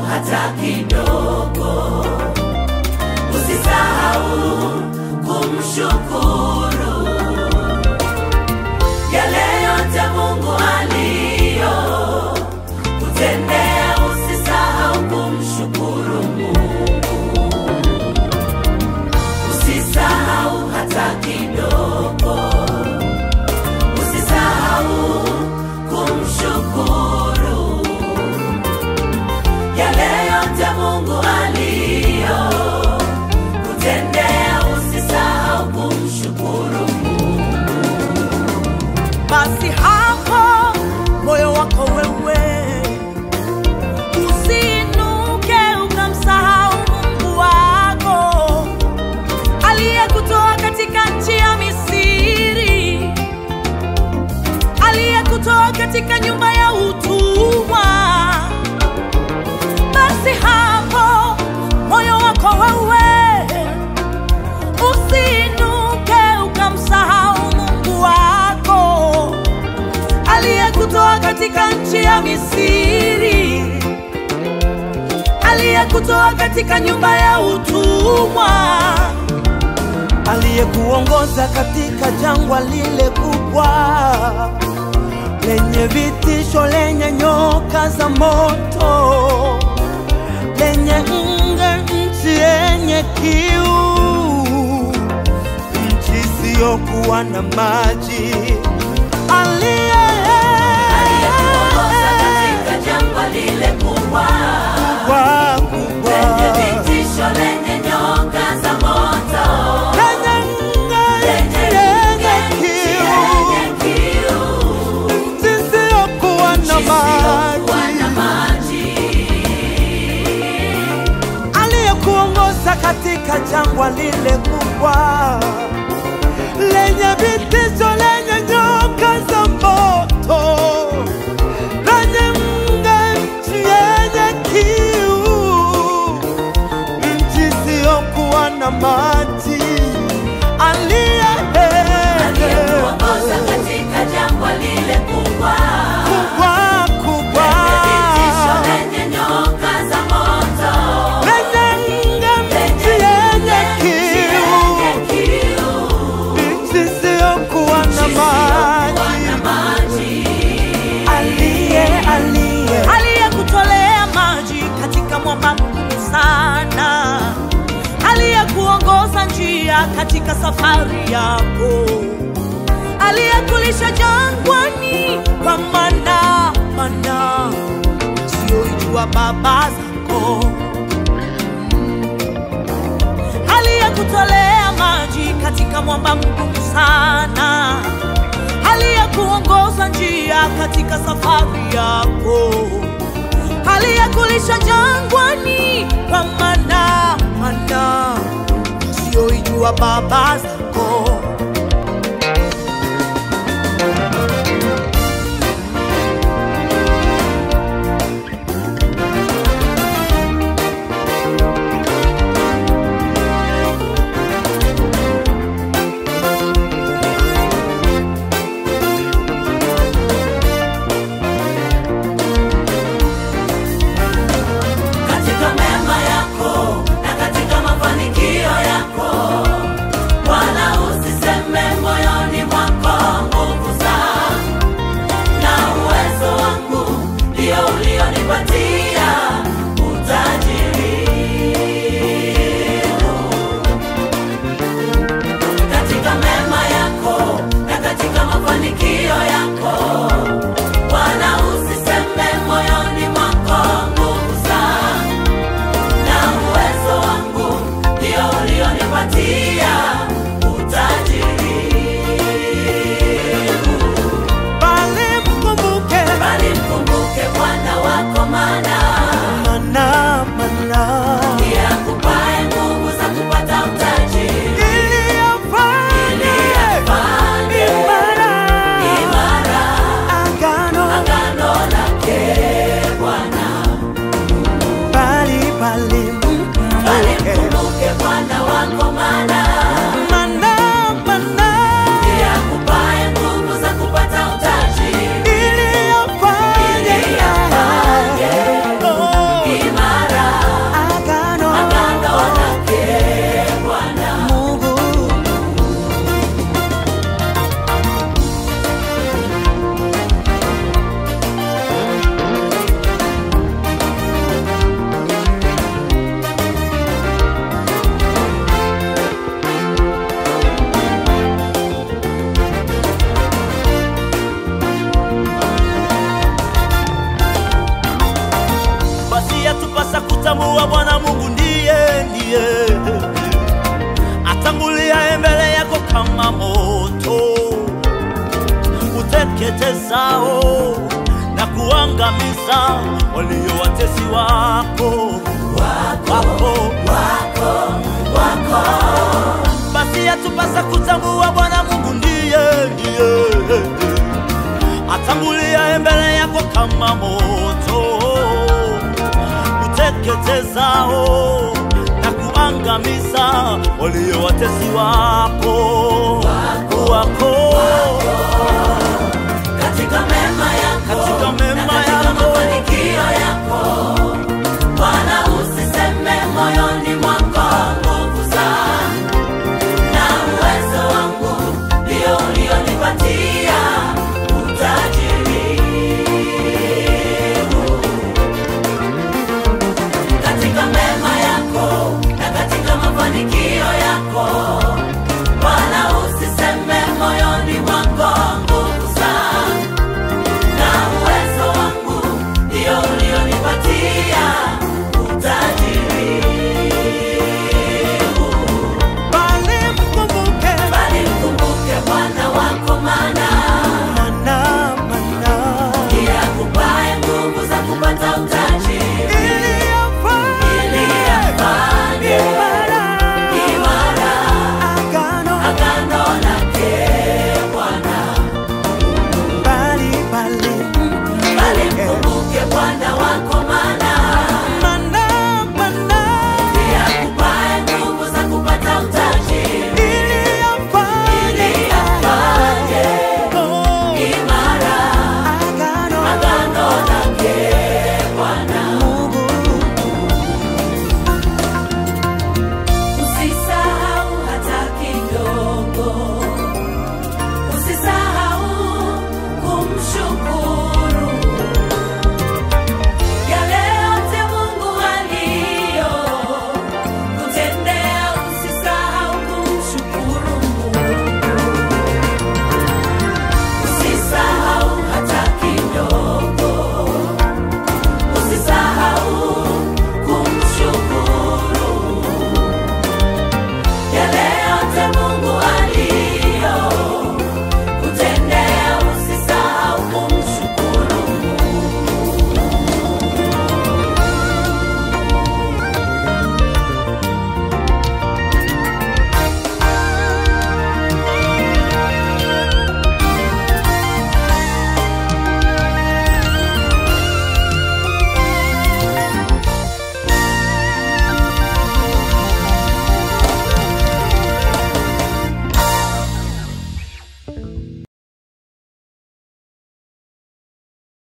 hata kidogo. Usisahau kumshukuru yale yote Mungu aliyo kutendea. Usisahau kumshukuru Mungu, usisahau hata kidogo. Usisahau kumshukuru yale yote Mungu aliyo kutendea. Usisahau kumshukuru Mungu. Basi hapo moyo wako wewe usinuke ukamsahau Mungu wako aliyekutoa katika nchi ya Misri, aliyekutoa katika nyumba ya utumwa. Basi hapo moyo wako wewe usinuke ukamsahau Mungu wako aliyekutoa katika nchi ya Misri, aliyekutoa katika nyumba ya utumwa, aliyekuongoza katika jangwa lile kubwa lenye vitisho, lenye nyoka za moto, lenye nchi yenye kiu, nchi isiyokuwa na maji. Aliyekuongoza katika jangwa lile kubwa lenye vitisho, lenye nyoka za moto, lenye nchi yenye kiu, nchi isiyokuwa na maji. Aliyekuongoza katika jangwa lile kubwa lenye vitisho, lenye nyoka za moto, lenye nchi yenye kiu, nchi isiyokuwa na maji. aliyekuongoza katika jangwa lile kubwa lenye vitisho, lenye nyoka za moto, lenye nchi yenye kiu, nchi isiyokuwa na maji. aliyekutolea maji katika mwamba mkuu sana, aliyekuongoza njia katika safari yako, aliyekulisha jangwani kwa mana usiyoijua baba zako, aliyekutolea maji katika mwamba mkuu sana, aliyekuongoza njia katika safari yako, aliyekulisha jangwani kwa mana usiyoijua baba zako. katika mema yako na katika mafanikio yako, Bwana usisahau kutambua Bwana Mungu ndiye atangulia mbele yako kama moto uteketezao na kuangamiza walio watesi wako. Basi yatupasa kutambua Bwana Mungu ndiye atangulia mbele yako kama moto uteketezao na kuangamiza walio watesi wako.